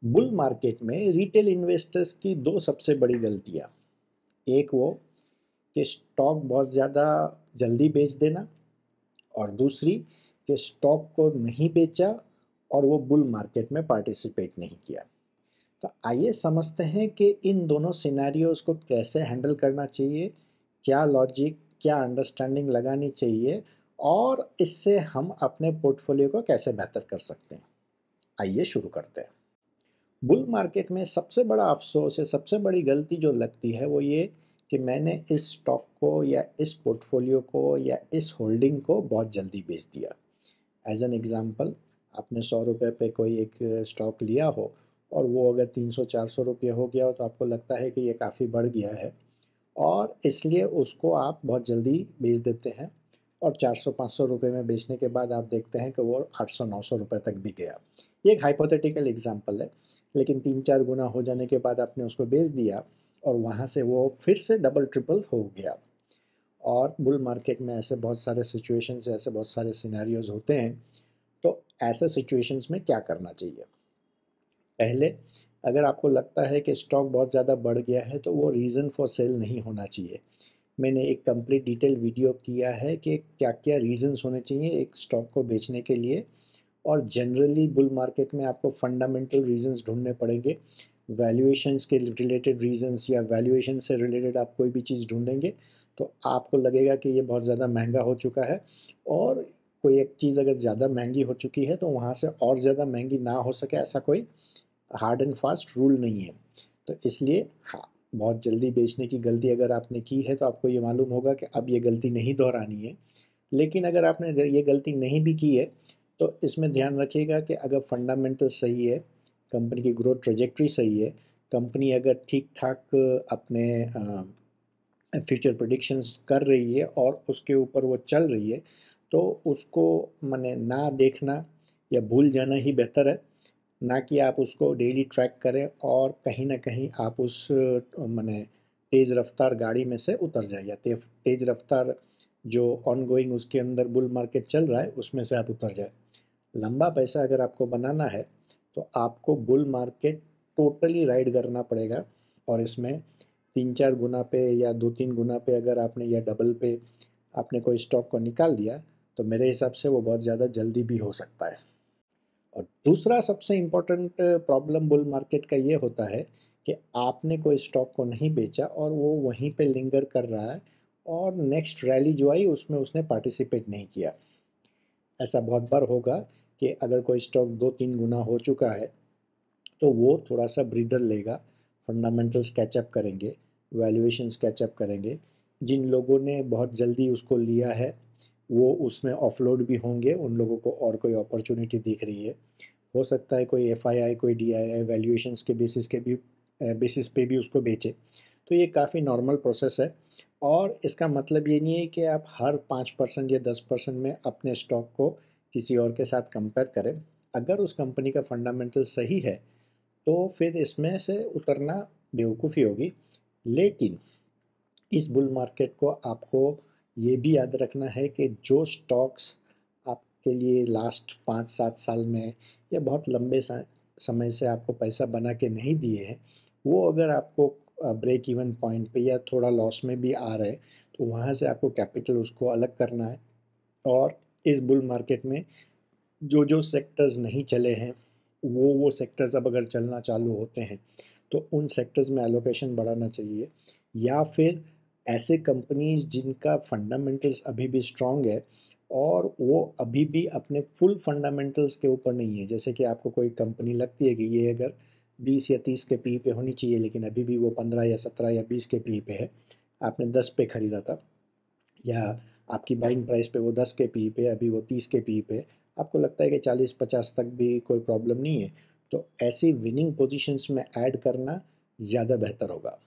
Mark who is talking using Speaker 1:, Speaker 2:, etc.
Speaker 1: Bull market में retail investors की दो सबसे बड़ी गलतियाँ, एक वो कि स्टॉक बहुत ज़्यादा जल्दी बेच देना और दूसरी कि स्टॉक को नहीं बेचा और वो बुल मार्केट में पार्टिसिपेट नहीं किया। तो आइए समझते हैं कि इन दोनों सिनेरियोज़ को कैसे हैंडल करना चाहिए, क्या लॉजिक, क्या अंडरस्टैंडिंग लगानी चाहिए और इससे हम अपने पोर्टफोलियो को कैसे बेहतर कर सकते हैं। आइए शुरू करते हैं। बुल मार्केट में सबसे बड़ा अफ़सोस या सबसे बड़ी गलती जो लगती है वो ये कि मैंने इस स्टॉक को या इस पोर्टफोलियो को या इस होल्डिंग को बहुत जल्दी बेच दिया। एज़ एन एग्ज़ाम्पल, आपने ₹100 पे कोई एक स्टॉक लिया हो और वो अगर ₹300-400 हो गया हो तो आपको लगता है कि ये काफ़ी बढ़ गया है और इसलिए उसको आप बहुत जल्दी बेच देते हैं और ₹400-500 में बेचने के बाद आप देखते हैं कि वो ₹800-900 तक भी गया। ये एक हाइपोथेटिकल एग्ज़ाम्पल है, लेकिन 3-4 गुना हो जाने के बाद आपने उसको बेच दिया और वहाँ से वो फिर से डबल ट्रिपल हो गया। और बुल मार्केट में ऐसे बहुत सारे सिचुएशंस, ऐसे बहुत सारे सिनेरियोज़ होते हैं। तो ऐसे सिचुएशंस में क्या करना चाहिए? पहले, अगर आपको लगता है कि स्टॉक बहुत ज़्यादा बढ़ गया है तो वो रीज़न फॉर सेल नहीं होना चाहिए। मैंने एक कंप्लीट डिटेल वीडियो किया है कि क्या-क्या रीज़न्स होने चाहिए एक स्टॉक को बेचने के लिए और जनरली बुल मार्केट में आपको फंडामेंटल रीज़न्स ढूँढने पड़ेंगे। वैल्यूएशंस के रिलेटेड रीज़न्स या वैल्यूएशन से रिलेटेड आप कोई भी चीज़ ढूँढेंगे, तो आपको लगेगा कि ये बहुत ज़्यादा महँगा हो चुका है और कोई एक चीज़ अगर ज़्यादा महँगी हो चुकी है, तो वहाँ से और ज़्यादा महँगी ना हो सके ऐसा कोई हार्ड एंड फास्ट रूल नहीं है। तो इसलिए हाँ, बहुत जल्दी बेचने की गलती अगर आपने की है, तो आपको ये मालूम होगा कि अब ये गलती नहीं दोहरानी है। लेकिन अगर आपने ये गलती नहीं भी की है, तो इसमें ध्यान रखिएगा कि अगर फंडामेंटल सही है, कंपनी की ग्रोथ ट्रैजेक्टरी सही है, कंपनी अगर ठीक-ठाक अपने फ्यूचर प्रेडिक्शंस कर रही है और उसके ऊपर वो चल रही है, तो उसको माने ना देखना या भूल जाना ही बेहतर है, ना कि आप उसको डेली ट्रैक करें और कहीं न कहीं आप उस माने तेज़ रफ़्तार गाड़ी में से उतर जाएँ या तेज़ रफ़्तार जो ऑनगोइंग उसके अंदर बुल मार्केट चल रहा है, उसमें से आप उतर जाएँ। लंबा पैसा अगर आपको बनाना है, तो आपको बुल मार्केट टोटली राइड करना पड़ेगा और इसमें 3-4 गुना पे या 2-3 गुना पे अगर आपने या डबल पे आपने कोई स्टॉक को निकाल दिया, तो मेरे हिसाब से वो बहुत ज़्यादा जल्दी भी हो सकता है। और दूसरा सबसे इम्पोर्टेंट प्रॉब्लम बुल मार्केट का ये होता है कि आपने कोई स्टॉक को नहीं बेचा और वो वहीं पे लिंगर कर रहा है और नेक्स्ट रैली जो आई उसमें उसने पार्टिसिपेट नहीं किया। ऐसा बहुत बार होगा कि अगर कोई स्टॉक 2-3 गुना हो चुका है, तो वो थोड़ा-सा ब्रीदर लेगा, फंडामेंटल्स कैच अप करेंगे, वैल्यूएशंस कैच अप करेंगे। जिन लोगों ने बहुत जल्दी उसको लिया है, वो उसमें ऑफलोड भी होंगे, उन लोगों को और कोई अपॉर्च्युनिटी दिख रही है। हो सकता है कोई एफआईआई, कोई डीआईआई वैल्यूएशंस के बेसिस पे भी उसको बेचे। तो ये काफ़ी नॉर्मल प्रोसेस है और इसका मतलब ये नहीं है कि आप हर 5% या 10% में अपने स्टॉक को किसी और के साथ कंपेयर करें। अगर उस कंपनी का फंडामेंटल सही है, तो फिर इसमें से उतरना बेवकूफ़ी होगी। लेकिन इस बुल मार्केट को आपको ये भी याद रखना है कि जो स्टॉक्स आपके लिए लास्ट 5-7 साल में या बहुत लंबे समय से आपको पैसा बना के नहीं दिए हैं, वो अगर आपको ब्रेक इवन पॉइंट पे या थोड़ा लॉस में भी आ रहे हैं, तो वहाँ से आपको कैपिटल उसको अलग करना है और इस बुल मार्केट में जो सेक्टर्स नहीं चले हैं, वो सेक्टर्स अब अगर चलना चालू होते हैं, तो उन सेक्टर्स में एलोकेशन बढ़ाना चाहिए या फिर ऐसे कंपनीज़ जिनका फंडामेंटल्स अभी भी स्ट्रॉन्ग है और वो अभी भी अपने फुल फंडामेंटल्स के ऊपर नहीं है। जैसे कि आपको कोई कंपनी लगती है कि ये अगर 20 या 30 के पी पे होनी चाहिए, लेकिन अभी भी वो 15 या 17 या 20 के पी पे है। आपने 10 पे खरीदा था या आपकी बाइंग प्राइस पे वो 10 के पी पे, अभी वो 30 के पी पे, आपको लगता है कि 40-50 तक भी कोई प्रॉब्लम नहीं है, तो ऐसी विनिंग पोजीशंस में ऐड करना ज़्यादा बेहतर होगा।